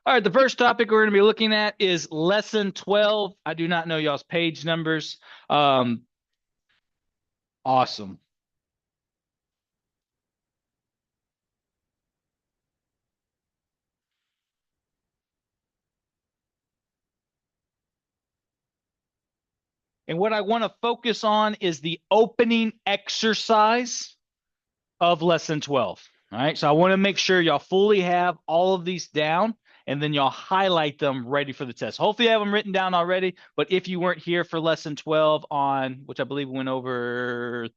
All right, the first topic we're going to be looking at is lesson 12. I do not know y'all's page numbers. Awesome. And what I want to focus on is the opening exercise of lesson 12. All right, so I want to make sure y'all fully have all of these down, and then y'all highlight them ready for the test. Hopefully you have them written down already, but if you weren't here for lesson 12 on, which I believe we went over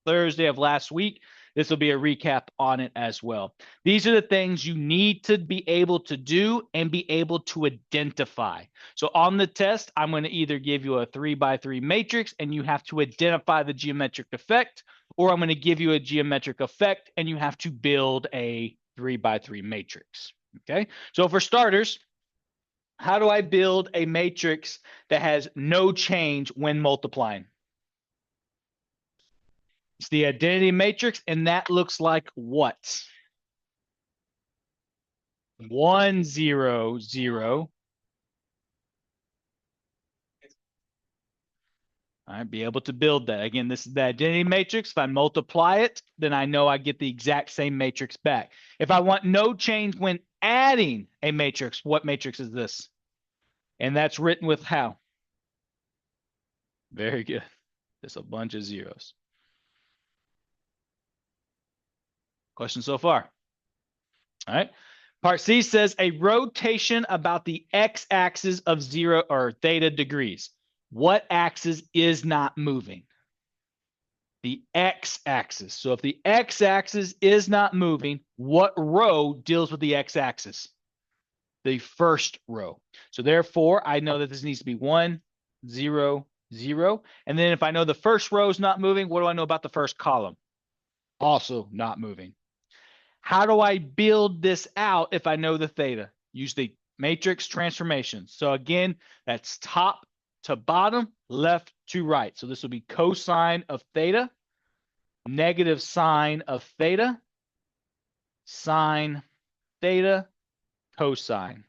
Thursday of last week, this will be a recap on it as well. These are the things you need to be able to do and be able to identify. So on the test, I'm going to either give you a 3x3 matrix and you have to identify the geometric effect, or I'm going to give you a geometric effect and you have to build a 3x3 matrix. Okay, so for starters, how do I build a matrix that has no change when multiplying? It's the identity matrix, and that looks like what? 1, 0, 0. All right, be able to build that. Again, this is the identity matrix. If I multiply it, then I know I get the exact same matrix back. If I want no change when adding a matrix, what matrix is this? And that's written with how? Very good. Just a bunch of zeros. Question so far. All right. Part C says a rotation about the x-axis of 0 or theta degrees. What axis is not moving? The x-axis. So if the x-axis is not moving, what row deals with the x-axis? The first row. So therefore, I know that this needs to be 1, 0, 0. And then if I know the first row is not moving, what do I know about the first column? Also not moving. How do I build this out if I know the theta? Use the matrix transformation. So again, that's top to bottom, left to right. So this will be cosine of theta, negative sine of theta, sine theta, cosine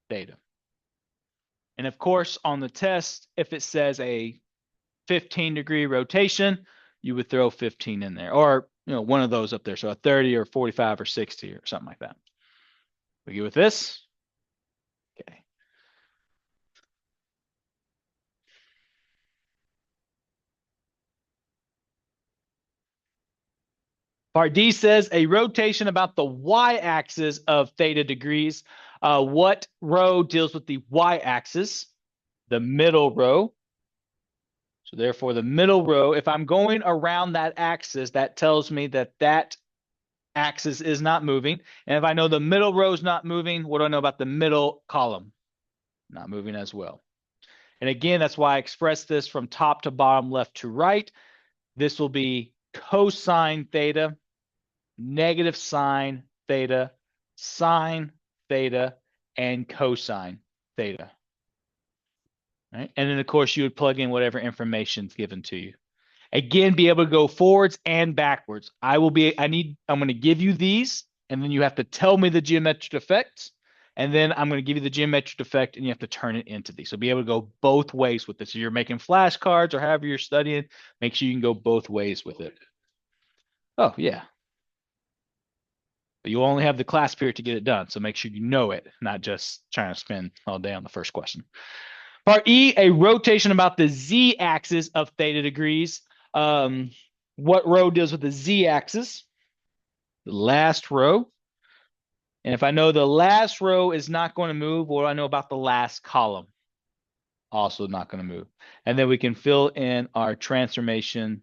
theta. And of course, on the test, if it says a 15-degree rotation, you would throw 15 in there, or one of those up there. So a 30 or 45 or 60 or something like that. We good with this? Okay. Part D says a rotation about the y-axis of theta degrees. What row deals with the y-axis? The middle row. So therefore, the middle row, if I'm going around that axis, that tells me that that axis is not moving. And if I know the middle row is not moving, what do I know about the middle column? Not moving as well. And again, that's why I express this from top to bottom, left to right. This will be cosine theta, negative sine theta, sine theta, and cosine theta. Right? And then, of course, you would plug in whatever information is given to you. Again, be able to go forwards and backwards. I'm going to give you these, and then you have to tell me the geometric effects. And then I'm going to give you the geometric effect, and you have to turn it into these. So be able to go both ways with this. If you're making flashcards or however you're studying, make sure you can go both ways with it. Oh, yeah. But you only have the class period to get it done. So make sure you know it, not just trying to spend all day on the first question. Part E, a rotation about the z-axis of theta degrees. What row deals with the z-axis? The last row. And if I know the last row is not going to move, what do I know about the last column? Also not going to move. And then we can fill in our transformation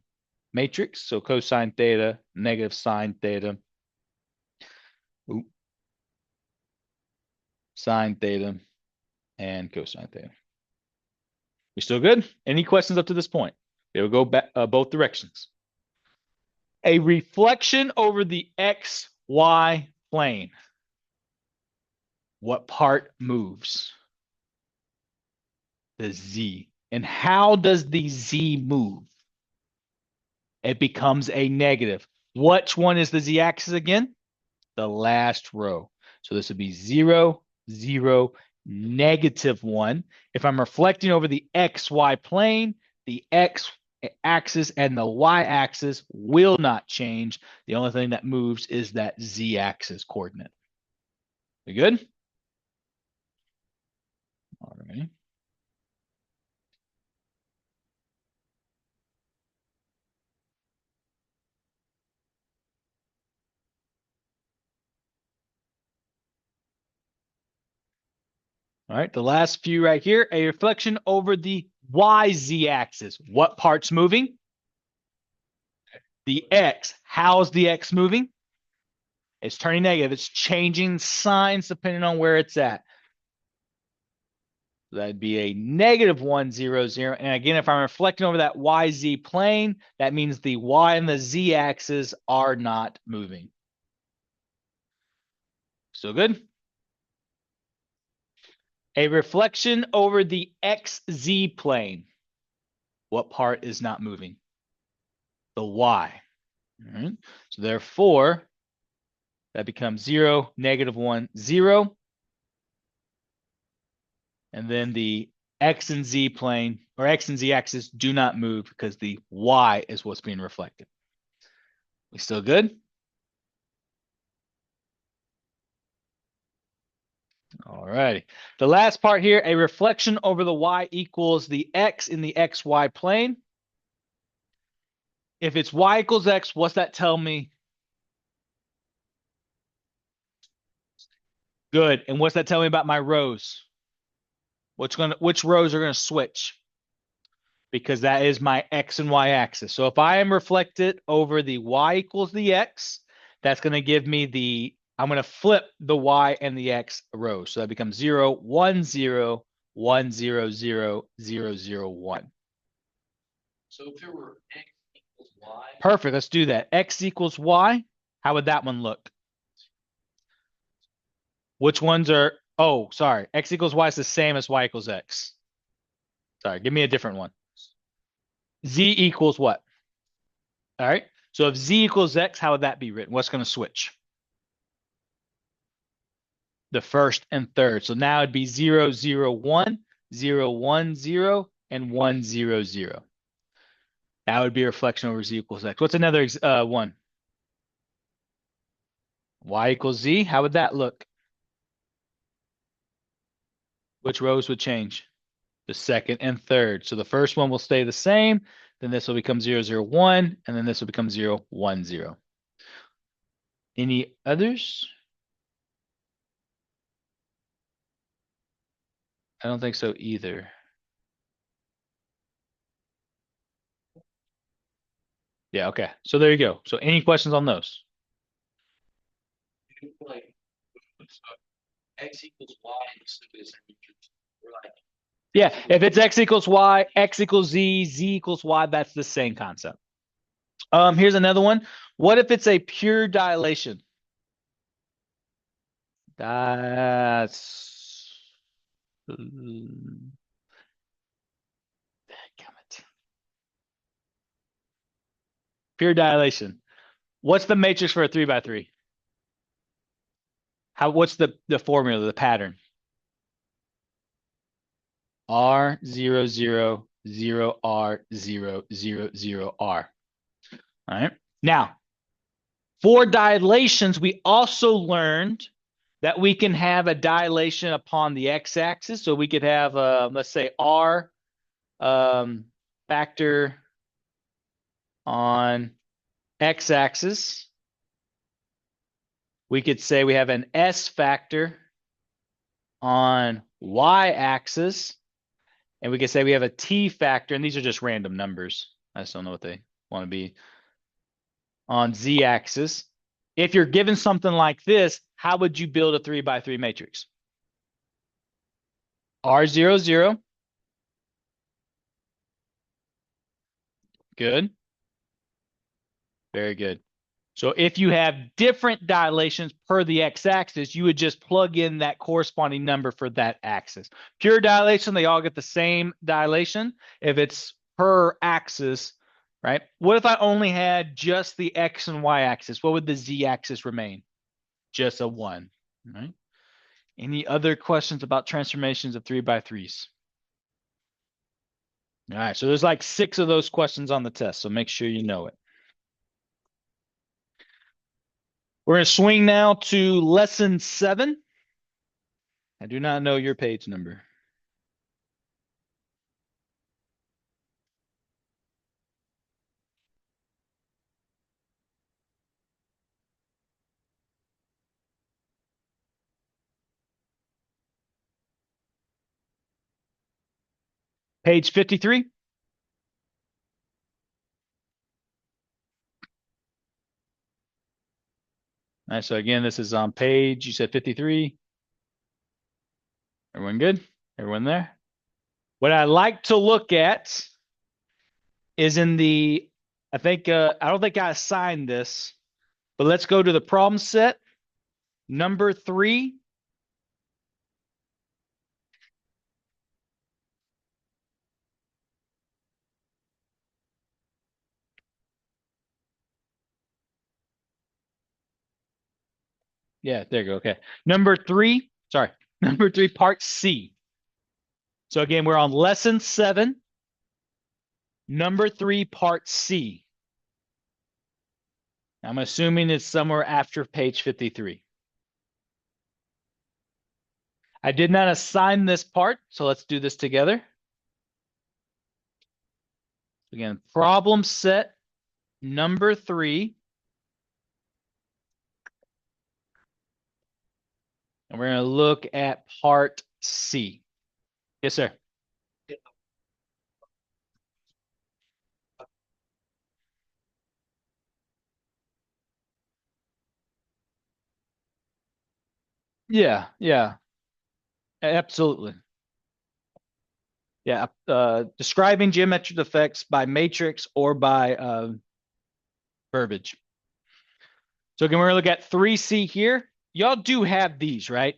matrix. So cosine theta, negative sine theta, sine theta, and cosine theta. We still good? Any questions up to this point? It will go back both directions. A reflection over the XY plane. What part moves? The Z. And how does the Z move? It becomes a negative. Which one is the Z-axis again? The last row. So this would be 0, 0, -1. If I'm reflecting over the XY plane, the X axis and the Y axis will not change. The only thing that moves is that Z axis coordinate. We good? All right. All right, the last few right here, a reflection over the YZ axis. What part's moving? The X. How's the X moving? It's turning negative. It's changing signs depending on where it's at. That'd be a -1, 0, 0. And again, if I'm reflecting over that YZ plane, that means the Y and the Z axis are not moving. Still good? A reflection over the XZ plane. What part is not moving? The Y. All right. So therefore, that becomes 0, -1, 0. And then the X and Z plane or X and Z axis do not move because the Y is what's being reflected. We still good? All righty. The last part here, a reflection over the Y equals the X in the XY plane. If it's Y equals X, what's that tell me? Good. And what's that tell me about my rows? Which rows are going to switch? Because that is my X and Y axis. So if I am reflected over the Y equals the X, that's going to give me I'm going to flip the Y and the X rows. So that becomes 0, 1, 0, 1, 0, 0, 0, 0, 1. So if there were X equals Y. Perfect. Let's do that. X equals Y. How would that one look? Which ones are, oh, sorry. X equals Y is the same as Y equals X. Sorry, give me a different one. Z equals what? All right. So if Z equals X, how would that be written? What's going to switch? The first and third. So now it'd be 0, 0, 1, 0, 1, 0, and 1, 0, 0. That would be a reflection over Z equals X. What's another one? Y equals Z. How would that look? Which rows would change? The second and third. So the first one will stay the same. Then this will become 0, 0, 1. And then this will become 0, 1, 0. Any others? I don't think so either. Yeah, okay. So there you go. So any questions on those? Like X equals Y, we're like, yeah, if it's X equals Y, X equals Z, Z equals Y, that's the same concept. Here's another one. What if it's a pure dilation? That's pure dilation. What's the matrix for a 3x3? What's the formula, the pattern? R 0 0 0 R 0 0 0 R. All right. Now, for dilations, we also learned that we can have a dilation upon the x-axis. So we could have, let's say, R factor on x-axis. We could say we have an S factor on y-axis. And we could say we have a T factor, and these are just random numbers. I just don't know what they want to be. On z-axis. If you're given something like this, how would you build a 3x3 matrix? R 0 0. Good. Very good. So if you have different dilations per the x-axis, you would just plug in that corresponding number for that axis. Pure dilation, they all get the same dilation. If it's per axis, right? What if I only had just the x and y axis? What would the z axis remain? Just a 1, right? Any other questions about transformations of 3x3s? All right, so there's like 6 of those questions on the test, so make sure you know it. We're going to swing now to lesson 7. I do not know your page number. Page 53. All right, so again, this is on page, you said 53. Everyone good? Everyone there? What I like to look at is in the, I don't think I assigned this, but let's go to the problem set. Number 3. Yeah, there you go. Okay. Number 3, sorry. Number 3, part C. So again, we're on lesson 7, number 3, part C. I'm assuming it's somewhere after page 53. I did not assign this part, so let's do this together. Again, problem set number 3. And we're going to look at part C. Yes, sir. Yeah, absolutely. Yeah, describing geometric effects by matrix or by verbiage. So again, we're going to look at 3C here. Y'all do have these, right?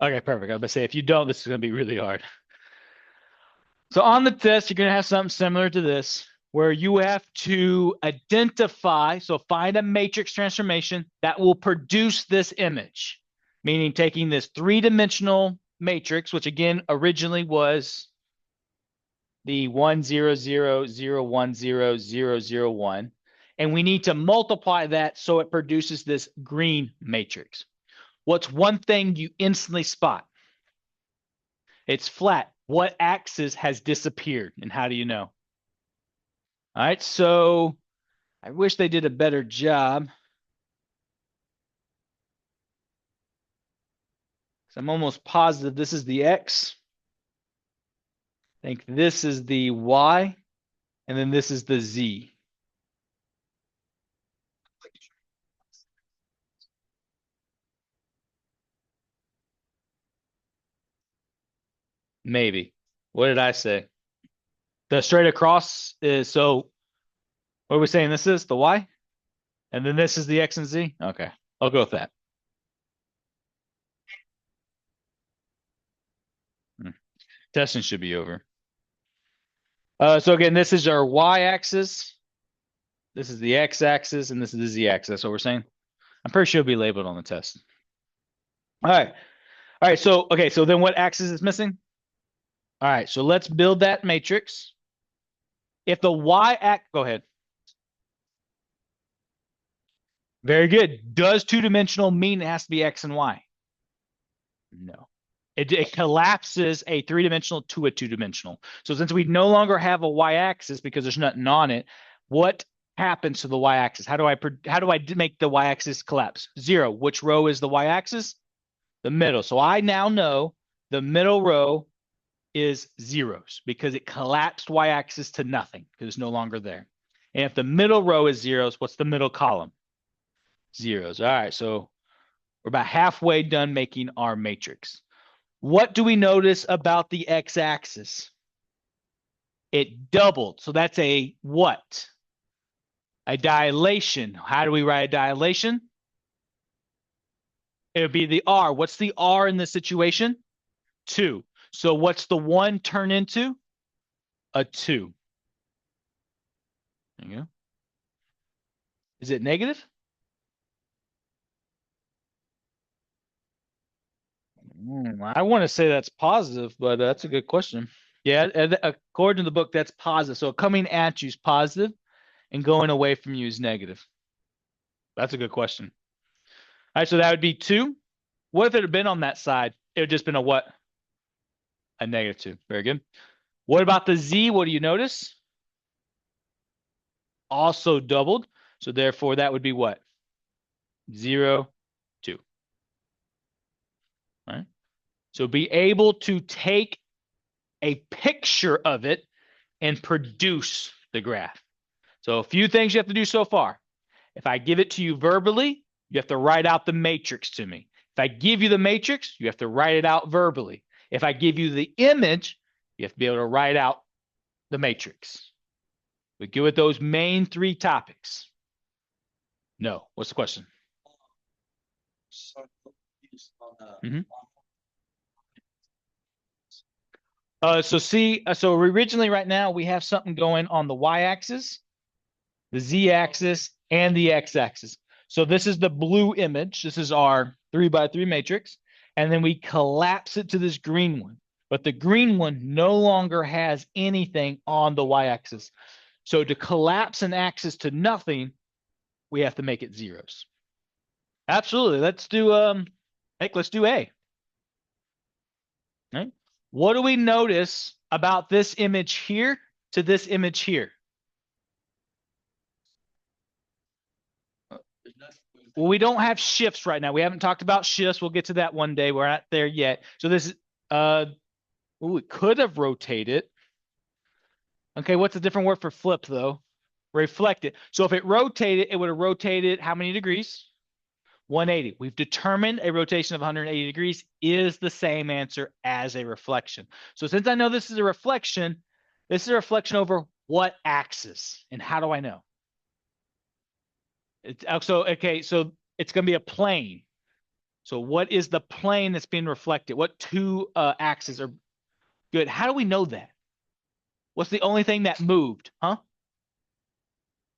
Okay, perfect. I was going to say, if you don't, this is going to be really hard. So on the test, you're going to have something similar to this, where you have to identify, so find a matrix transformation that will produce this image, meaning taking this 3-dimensional matrix, which again originally was the 1 0 0 0 1 0 0 0 1, and we need to multiply that so it produces this green matrix. What's one thing you instantly spot? It's flat. What axis has disappeared, and how do you know? All right, so I wish they did a better job. So I'm almost positive this is the X. I think this is the Y, and then this is the Z. Maybe. What did I say? The straight across is, so what are we saying this is? The Y? And then this is the X and Z? Okay, I'll go with that. Testing should be over. So again, this is our Y-axis. This is the X-axis, and this is the Z-axis. That's what we're saying. I'm pretty sure it'll be labeled on the test. All right. All right. So, okay. So then what axis is missing? All right. So let's build that matrix. If the Y-axis, go ahead. Very good. Does 2-dimensional mean it has to be X and Y? No. It collapses a 3-dimensional to a 2-dimensional. So since we no longer have a Y-axis because there's nothing on it, what happens to the Y-axis? How do I make the Y-axis collapse? 0. Which row is the Y-axis? The middle. So I now know the middle row is zeros because it collapsed Y-axis to nothing because it's no longer there. And if the middle row is zeros, what's the middle column? Zeros. All right, so we're about halfway done making our matrix. What do we notice about the X-axis? It doubled. So that's a what? A dilation. How do we write a dilation? It would be the R. What's the R in this situation? 2. So what's the 1 turn into? A 2. There you go. Is it negative? I want to say that's positive, but that's a good question. Yeah, according to the book, that's positive. So coming at you is positive, and going away from you is negative. That's a good question. All right, so that would be 2. What if it had been on that side? It would just been a what? A -2. Very good. What about the Z? What do you notice? Also doubled. So therefore, that would be what? 0, 2. All right. So be able to take a picture of it and produce the graph. So a few things you have to do so far. If I give it to you verbally, you have to write out the matrix to me. If I give you the matrix, you have to write it out verbally. If I give you the image, you have to be able to write out the matrix. We go with those main 3 topics. No. What's the question? Mhm. So originally right now we have something going on the y-axis, the z-axis, and the x-axis. So this is the blue image. This is our 3x3 matrix. And then we collapse it to this green one. But the green one no longer has anything on the y-axis. So to collapse an axis to nothing, we have to make it zeros. Absolutely. Let's do let's do A. Right? What do we notice about this image here to this image here? Well, we don't have shifts right now. We haven't talked about shifts. We'll get to that one day. We're not there yet. So this is we could have rotated. Okay, what's a different word for flip though? Reflected. So if it rotated, it would have rotated how many degrees? 180. We've determined a rotation of 180 degrees is the same answer as a reflection. So since I know this is a reflection over what axis? And how do I know? So it's going to be a plane. So what is the plane that's being reflected? What 2 axes are good? How do we know that? What's the only thing that moved? Huh?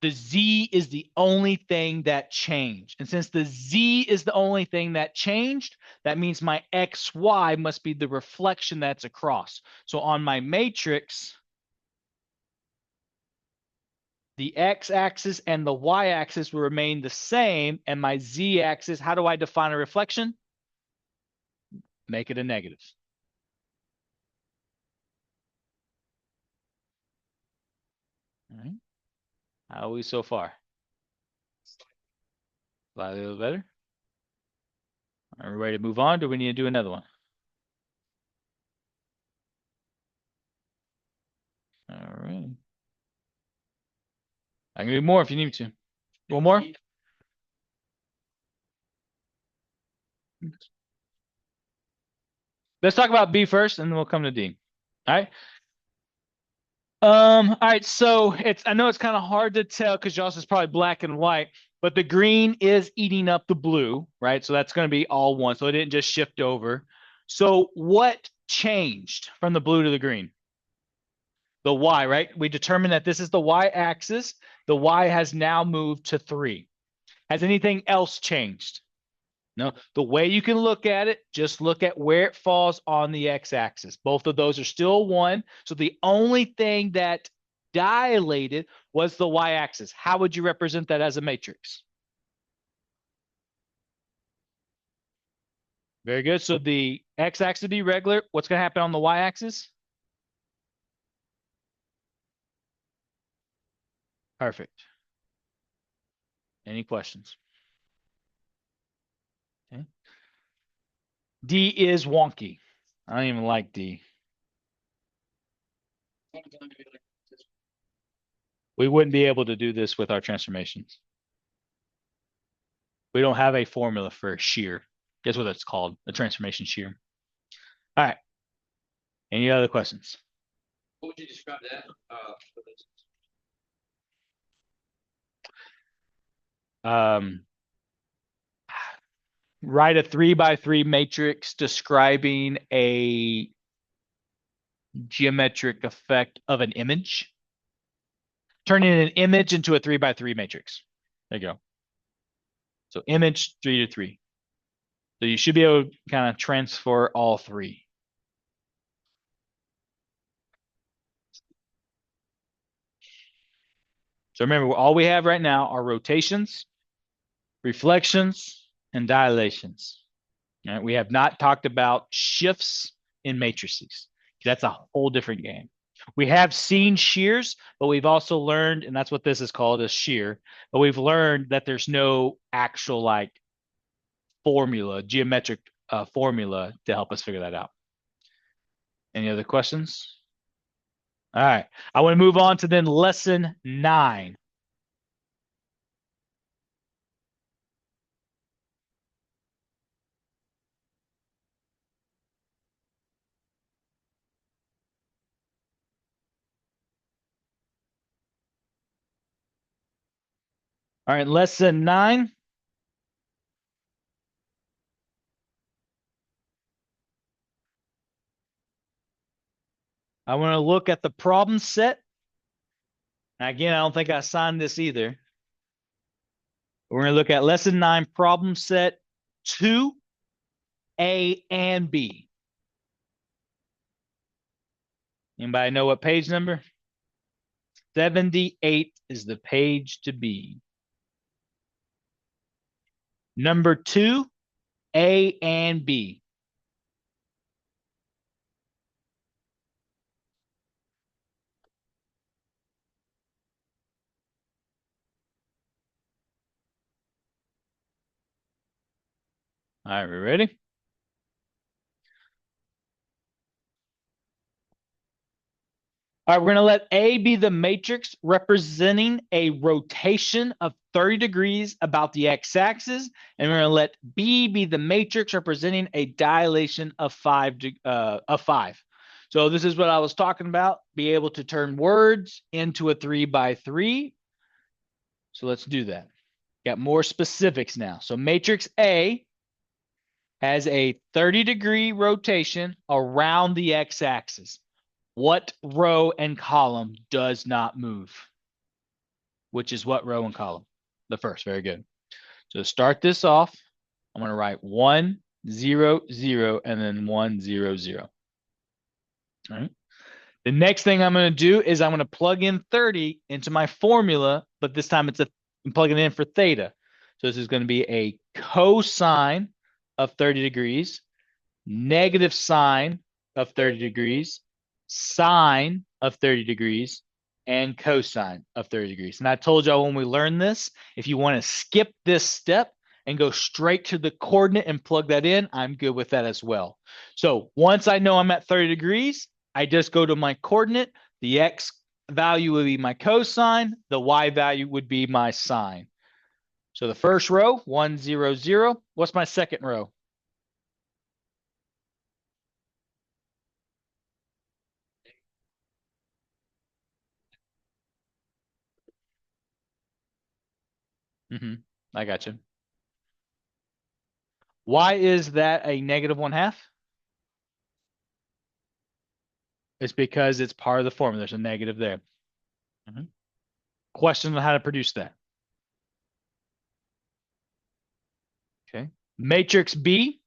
The Z is the only thing that changed. And since the Z is the only thing that changed, that means my XY must be the reflection that's across. So on my matrix, the x-axis and the y-axis will remain the same, and my z-axis, how do I define a reflection? Make it a negative. All right. How are we so far? Slightly a little better. Are we ready to move on? Do we need to do another one? All right. I can do more if you need me to. One more? Let's talk about B first, and then we'll come to D. All right. All right. So I know it's kind of hard to tell because yours is probably black and white, but the green is eating up the blue, right? So that's going to be all one. So it didn't just shift over. So what changed from the blue to the green? The Y, right? We determined that this is the Y axis. The Y has now moved to 3. Has anything else changed? No. The way you can look at it, just look at where it falls on the x-axis. Both of those are still 1. So the only thing that dilated was the y-axis. How would you represent that as a matrix? Very good. So the x-axis would be regular. What's going to happen on the y-axis? Perfect. Any questions? Okay. D is wonky. I don't even like D. We wouldn't be able to do this with our transformations. We don't have a formula for shear. Guess what it's called? A transformation shear. All right. Any other questions? What would you describe that? Write a 3x3 matrix describing a geometric effect of an image. Turning an image into a 3x3 matrix. There you go. So image 3 to 3. So you should be able to kind of transfer all three. So remember, all we have right now are rotations, reflections, and dilations. All right, we have not talked about shifts in matrices. That's a whole different game. We have seen shears, but we've also learned, and that's what this is called, a shear, but we've learned that there's no actual like formula, geometric formula to help us figure that out. Any other questions? All right. I want to move on to then lesson 9. All right, lesson 9. I want to look at the problem set. Now, again, I don't think I signed this either. We're going to look at lesson 9, problem set 2A and B. Anybody know what page number? 78 is the page to be. Number 2, A and B. All right, we ready? All right, we're going to let A be the matrix representing a rotation of 30 degrees about the x-axis, and we're going to let B be the matrix representing a dilation of 5. So this is what I was talking about, be able to turn words into a 3x3. So let's do that. Got more specifics now. So matrix A has a 30-degree rotation around the x-axis. What row and column does not move? Which is what row and column? The first. Very good. So to start this off, I'm going to write 1, 0, 0, and then 1, 0, 0. All right. The next thing I'm going to do is I'm going to plug in 30 into my formula, but this time I'm plugging it in for theta. So this is going to be a cosine of 30 degrees, negative sine of 30 degrees, sine of 30 degrees, and cosine of 30 degrees. And I told y'all when we learned this, if you want to skip this step and go straight to the coordinate and plug that in, I'm good with that as well. So once I know I'm at 30 degrees, I just go to my coordinate. The x value would be my cosine. The y value would be my sine. So the first row, 1, 0, 0. What's my second row? I got you. Why is that a negative 1/2? It's because it's part of the formula. There's a negative there. Question on how to produce that. Okay. Matrix B.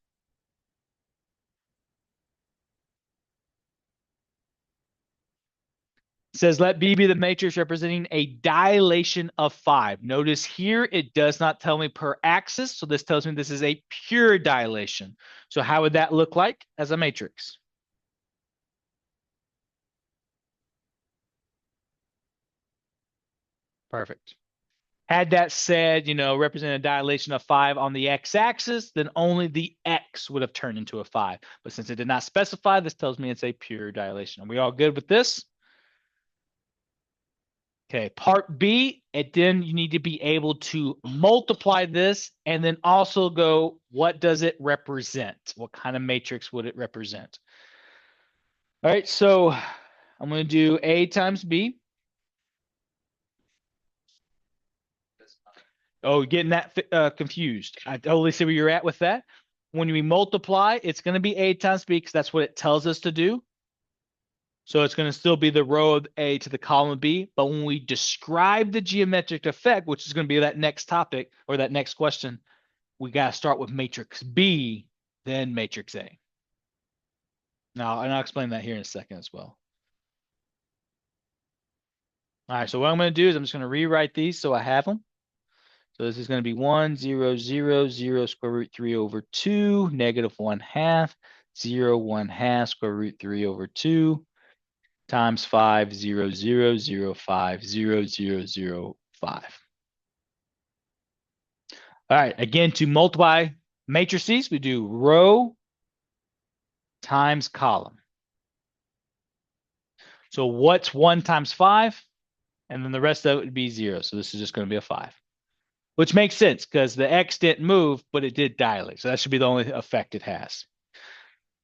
Says let B be the matrix representing a dilation of 5. Notice here it does not tell me per axis, so this tells me this is a pure dilation. So how would that look like as a matrix? Perfect. Had that said, represent a dilation of 5 on the x-axis, then only the x would have turned into a 5. But since it did not specify, this tells me it's a pure dilation. Are we all good with this? Okay, part B, then you need to be able to multiply this and then also go, what does it represent? What kind of matrix would it represent? All right, so I'm going to do A times B. Oh, getting that confused. I totally see where you're at with that. When we multiply, it's going to be A times B because that's what it tells us to do. So it's going to still be the row of A to the column of B. But when we describe the geometric effect, which is going to be that next topic or that next question, we got to start with matrix B, then matrix A. Now, and I'll explain that here in a second as well. All right, so what I'm going to do is I'm just going to rewrite these so I have them. So this is going to be 1, 0, 0, 0 square root 3 over 2, negative 1/2, 0, 1/2 square root 3 over 2, times 5, 0, 0, 0, 5, 0, 0, 0, 5. All right, again, to multiply matrices, we do row times column. So what's 1 times 5? And then the rest of it would be 0. So this is just going to be a 5. Which makes sense because the x didn't move, but it did dilate. So that should be the only effect it has.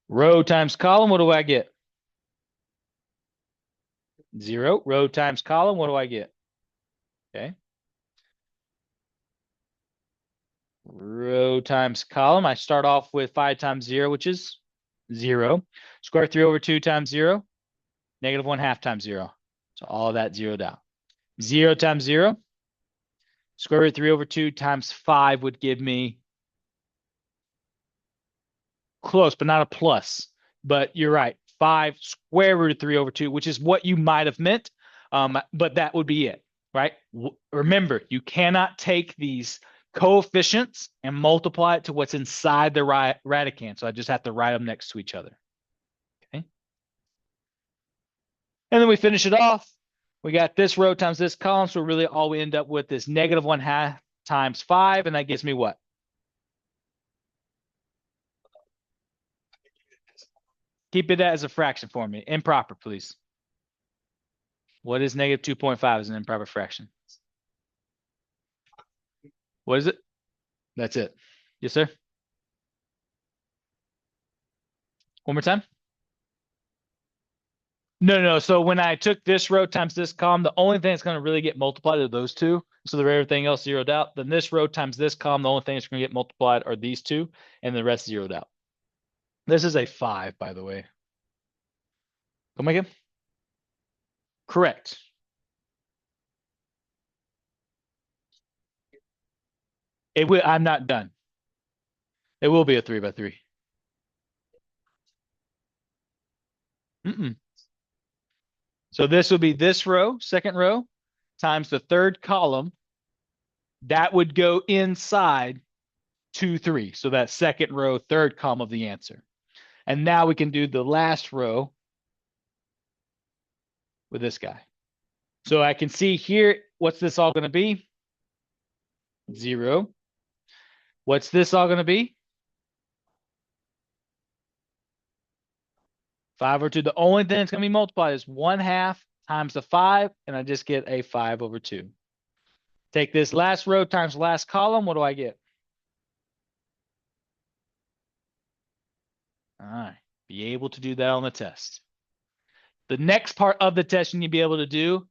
Row times column, what do I get? 0. Row times column, what do I get? Okay. Row times column, I start off with 5 times 0, which is 0. Square 3 over 2 times 0, negative 1/2 times 0. So all of that zeroed out. 0 times 0, square root 3 over 2 times 5 would give me close, but not a plus. But you're right. 5 square root of 3 over 2, which is what you might have meant. But that would be it, right? Remember, you cannot take these coefficients and multiply it to what's inside the radicand. So I just have to write them next to each other. Okay. And then we finish it off. We got this row times this column. So really all we end up with is negative 1/2 times 5. And that gives me what? Keep it as a fraction for me. Improper, please. What is negative 2.5 as an improper fraction? What is it? That's it. Yes, sir. One more time. No. So when I took this row times this column, the only thing that's going to really get multiplied are those two. So the everything else zeroed out. Then this row times this column, the only thing that's going to get multiplied are these two, and the rest zeroed out. This is a 5, by the way. Come again? Correct. It will. I'm not done. It will be a 3 by 3. So this would be this row, second row, times the third column. That would go inside 2, 3. So that second row, third column of the answer. And now we can do the last row with this guy. So I can see here, what's this all going to be? 0. What's this all going to be? 5 over 2. The only thing that's going to be multiplied is 1/2 times the 5, and I just get a 5 over 2. Take this last row times last column. What do I get? All right. Be able to do that on the test. The next part of the test you need to be able to do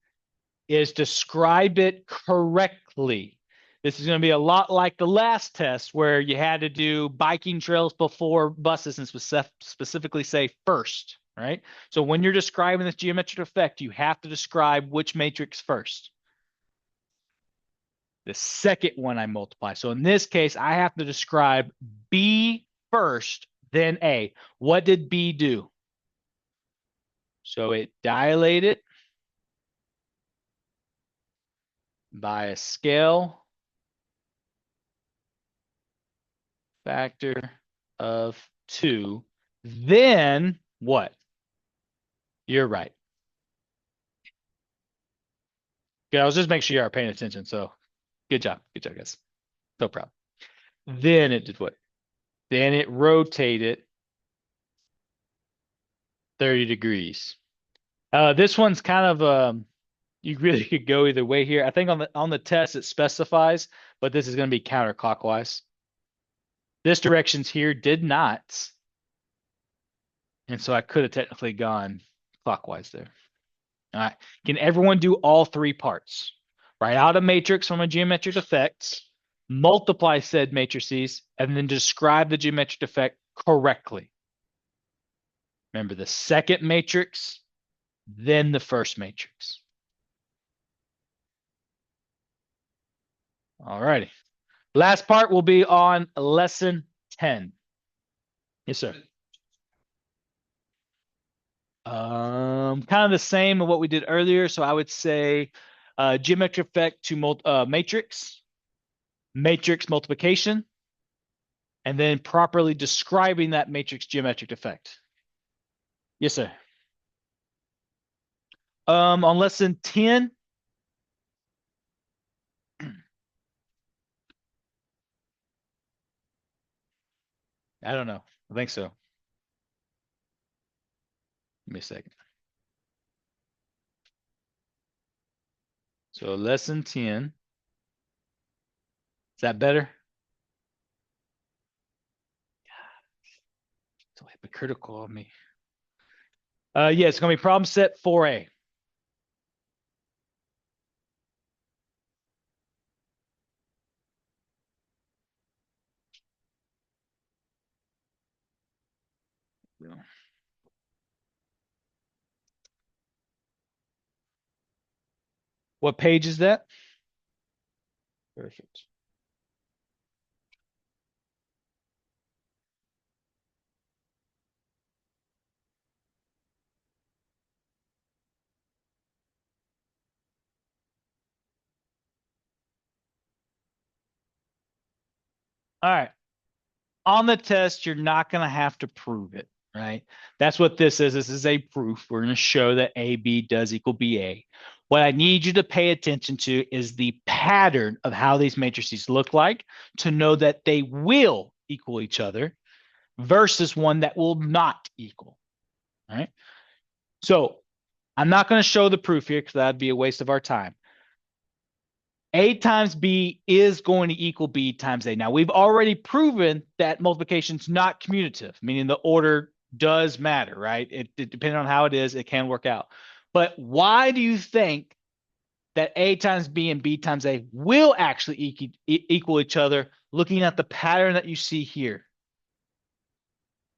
is describe it correctly. This is going to be a lot like the last test where you had to do biking trails before buses and specifically say first, right? So when you're describing this geometric effect, you have to describe which matrix first. The second one I multiply. So in this case, I have to describe B first, then A. What did B do? So it dilated by a scale factor of 2. Then what? You're right. Yeah, I was just making sure you are paying attention. So good job. Good job, guys. No problem. Then it did what? Then it rotated 30 degrees. This one's kind of you really could go either way here. I think on the test it specifies, but this is going to be counterclockwise. This directions here did not. And so I could have technically gone clockwise there. All right. Can everyone do all 3 parts? Write out a matrix from a geometric effect, multiply said matrices, and then describe the geometric effect correctly. Remember the second matrix, then the first matrix. All righty. Last part will be on lesson 10. Yes, sir. Kind of the same of what we did earlier. So I would say geometric effect to matrix, matrix multiplication, and then properly describing that matrix geometric effect. Yes, sir. On lesson 10, I don't know. I think so. Give me a second. So lesson 10. Is that better? So hypocritical of me. Yeah, it's gonna be problem set 4A. Yeah. What page is that? Perfect. All right. On the test, you're not going to have to prove it, right? That's what this is. This is a proof. We're going to show that AB does equal BA. What I need you to pay attention to is the pattern of how these matrices look like to know that they will equal each other versus one that will not equal, all right? So I'm not going to show the proof here because that'd be a waste of our time. A times B is going to equal B times A. Now, we've already proven that multiplication is not commutative, meaning the order does matter, right? It depending on how it is, it can work out. But why do you think that A times B and B times A will actually equal each other looking at the pattern that you see here?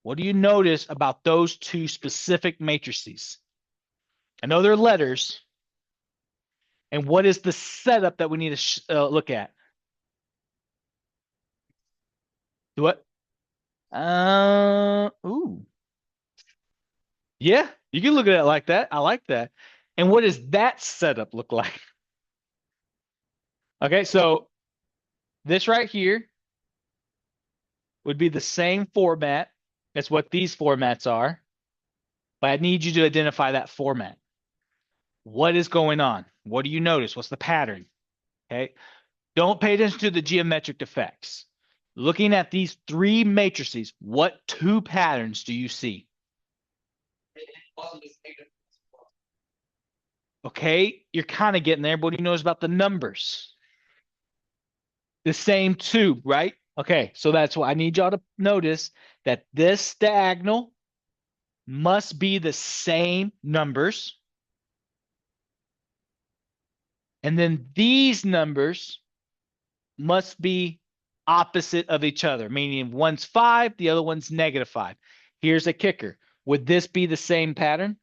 What do you notice about those two specific matrices? I know they're letters. And what is the setup that we need to look at? What? Ooh. Yeah, you can look at it like that. I like that. And what does that setup look like? Okay, so this right here would be the same format as what these formats are, but I need you to identify that format. What is going on? What do you notice? What's the pattern? Okay, don't pay attention to the geometric effects. Looking at these three matrices, what two patterns do you see? Positive, negative. Okay, you're kind of getting there, but what do you notice about the numbers? The same two, right? Okay, so that's why I need y'all to notice that this diagonal must be the same numbers. And then these numbers must be opposite of each other, meaning one's 5, the other one's -5. Here's a kicker. Would this be the same pattern?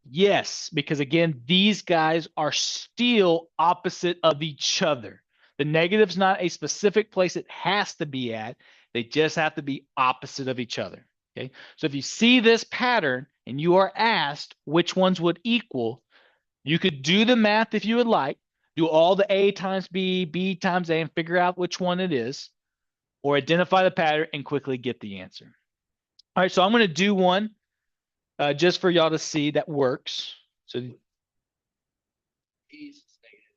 Yes, because again, these guys are still opposite of each other. The negative's not a specific place it has to be at. They just have to be opposite of each other. Okay. So if you see this pattern and you are asked which ones would equal, you could do the math if you would like, do all the A times B, B times A, and figure out which one it is, or identify the pattern and quickly get the answer. All right, so I'm going to do one just for y'all to see that works. So Is negative.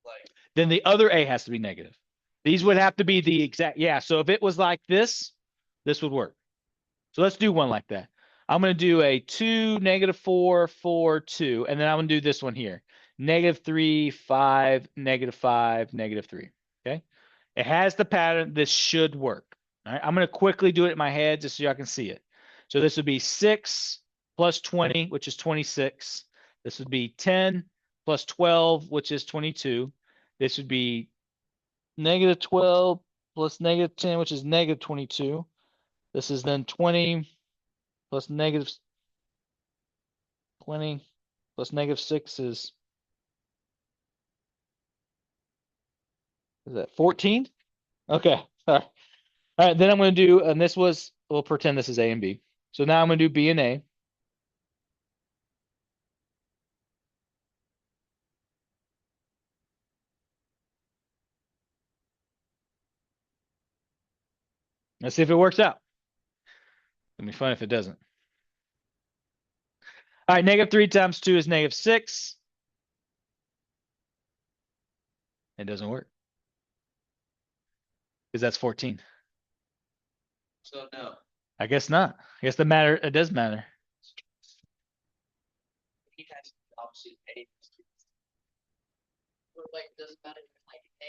Like, then the other A has to be negative. These would have to be the exact, yeah. So if it was like this would work. So let's do one like that. I'm going to do a 2, -4, 4, 2, and then I'm going to do this one here. -3, 5, -5, -3. Okay. It has the pattern. This should work. All right. I'm going to quickly do it in my head just so y'all can see it. So this would be 6 plus 20, which is 26. This would be 10 plus 12, which is 22. This would be -12 plus -10, which is -22. This is then 20 plus -20. plus negative 6 is that 14? Okay. All right. All right, then I'm going to do, and this was, we'll pretend this is A and B. So now I'm going to do B and A. Let's see if it works out. It'll be fun if it doesn't. All right, negative 3 times 2 is negative 6. It doesn't work. Because that's 14. So no. I guess not. I guess it does matter. He has the opposite A. Or like it doesn't matter if like A.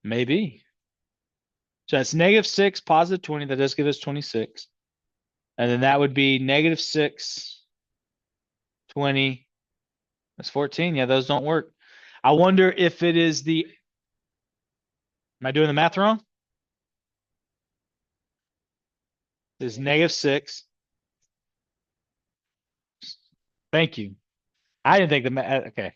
Maybe. So that's negative 6, positive 20. That does give us 26. And then that would be negative 6, 20. That's 14. Yeah, those don't work. I wonder if it is the. Am I doing the math wrong? It's negative 6. Thank you. I didn't think the math. Okay.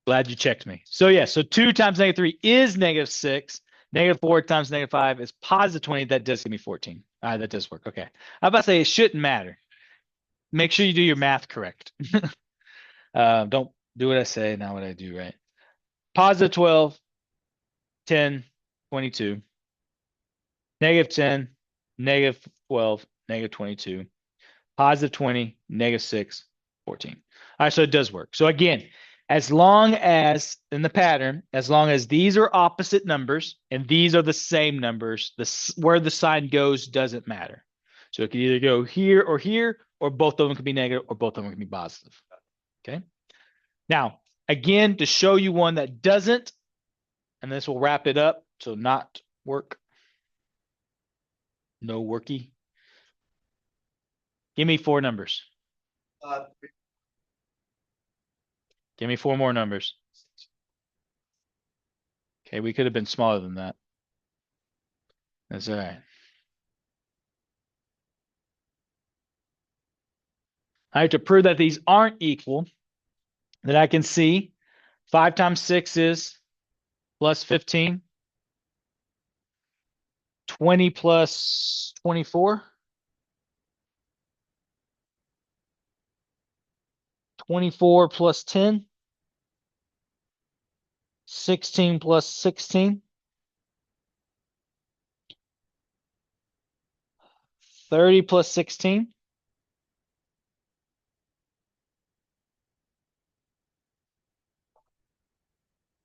Glad you checked me. So yeah, so 2 times negative 3 is negative 6. Negative 4 times negative 5 is positive 20. That does give me 14. All right, that does work. Okay. I'm about to say it shouldn't matter. Make sure you do your math correct. Don't do what I say, not what I do, right? Positive 12, 10, 22. Negative 10, negative 12, negative 22. Positive 20, negative 6, 14. All right, so it does work. So again, as long as in the pattern, as long as these are opposite numbers and these are the same numbers, where the sign goes doesn't matter. So it can either go here, or both of them can be negative, or both of them can be positive. Okay. Now, again, to show you one that doesn't, and this will wrap it up. So not work. No worky. Give me 4 numbers. Give me 4 more numbers. Okay, we could have been smaller than that. That's all right. I have to prove that these aren't equal. Then I can see 5 times 6 is plus 15. 20 plus 24. 24 plus 10. 16 plus 16. 30 plus 16.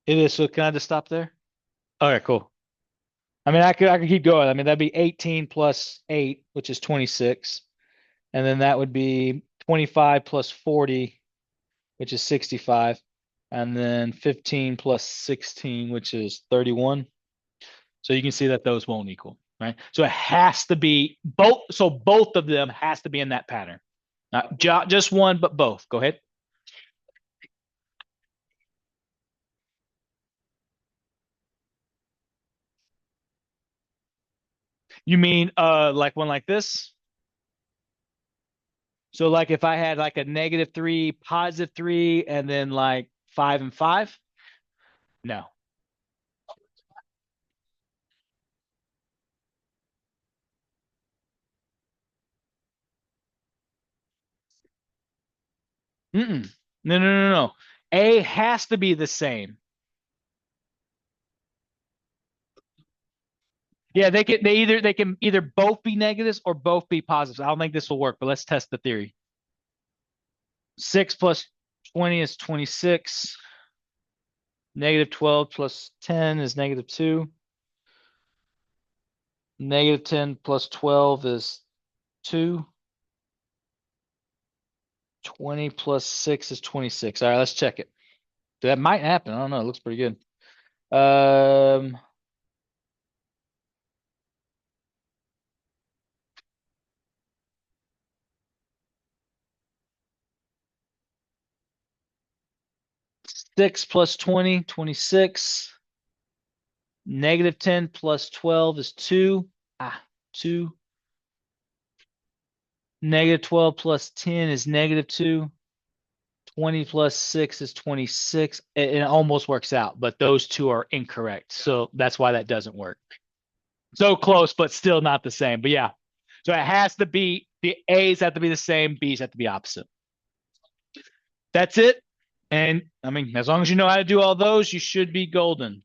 It is. So can I just stop there? Okay, cool. I mean, I could keep going. I mean, that'd be 18 plus 8, which is 26. And then that would be 25 plus 40, which is 65. And then 15 plus 16, which is 31. So you can see that those won't equal, right? So it has to be both. So both of them has to be in that pattern. Not just one, but both. Go ahead. You mean like one like this? So like if I had like a negative 3, positive 3, and then like 5 and 5? No. Mm-mm. No. A has to be the same. Yeah, they can either both be negatives or both be positives. I don't think this will work, but let's test the theory. 6 plus 20 is 26. Negative 12 plus 10 is negative 2. Negative 10 plus 12 is 2. 20 plus 6 is 26. All right, let's check it. That might happen. I don't know. It looks pretty good. 6 plus 20, 26. Negative 10 plus 12 is 2. 2. Negative 12 plus 10 is negative 2. 20 plus 6 is 26. It almost works out, but those two are incorrect. So that's why that doesn't work. So close, but still not the same. But yeah. So it has to be, the A's have to be the same, B's have to be opposite. That's it. And I mean, as long as you know how to do all those, you should be golden.